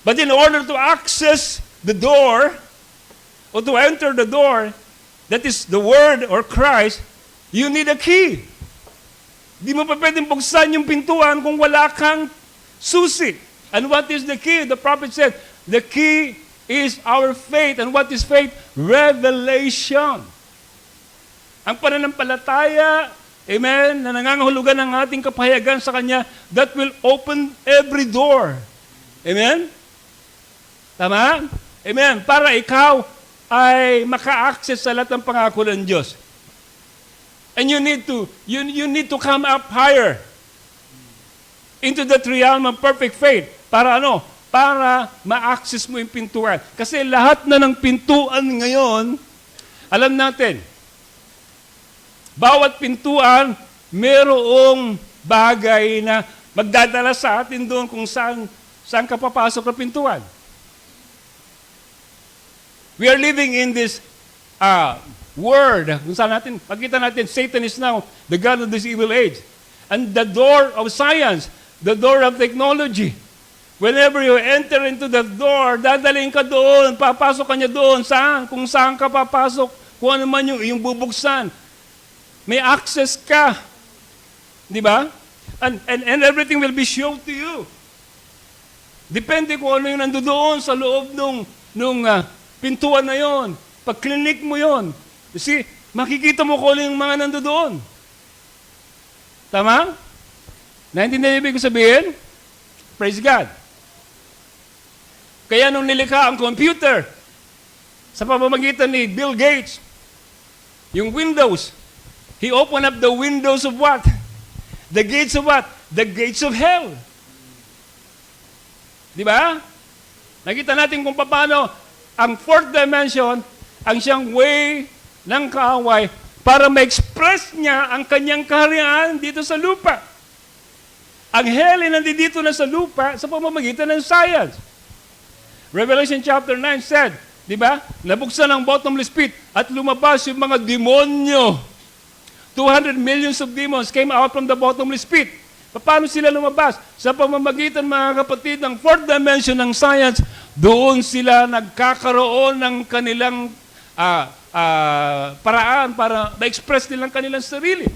But in order to access the door, or to enter the door, that is the Word or Christ, you need a key. Di mo pa pwedeng buksan yung pintuan kung wala kang susi. And what is the key? The prophet said, the key is our faith. And what is faith? Revelation. Ang pananampalataya, amen, na nangangahulugan ng ating kapahayagan sa Kanya, that will open every door. Amen? Tama? Amen. Para ikaw ay maka-access sa lahat ng pangako ng Diyos. And you need to come up higher into that realm of perfect faith. Para ano? Para ma-access mo yung pintuan. Kasi lahat na ng pintuan ngayon, alam natin, bawat pintuan, merong bagay na magdadala sa atin doon kung saan ka papasok na pintuan. We are living in this word, kung saan natin, pagkita natin, Satan is now the God of this evil age. And the door of science, the door of technology, whenever you enter into that door, dadalhin ka doon, papasok ka niya doon, saan? Kung saan ka papasok, kung ano man yung bubuksan. May access ka. Di ba? And everything will be shown to you. Depende kung ano yung nandoon sa loob nung pintuan na yon. Pag klinik mo yon, kasi makikita mo kung ano yung mga nandoon. Tama? Naintindihan ibig ko sabihin? Praise God. Kaya nung nilikha ang computer, sa pamamagitan ni Bill Gates, yung Windows, he opened up the windows of what? The gates of what? The gates of hell. Di ba? Nakita natin kung paano ang fourth dimension, ang siyang way ng kaaway para ma-express niya ang kanyang kaharian dito sa lupa. Ang hell ay nandito na sa lupa sa pamamagitan ng science. Revelation chapter 9 said, di ba? Nabuksan ang bottomless pit at lumabas yung mga demonyo. 200 millions of demons came out from the bottomless pit. Paano sila lumabas? Sa pamamagitan, mga kapatid, ng fourth dimension ng science, doon sila nagkakaroon ng kanilang paraan para ma-express nilang kanilang sarili.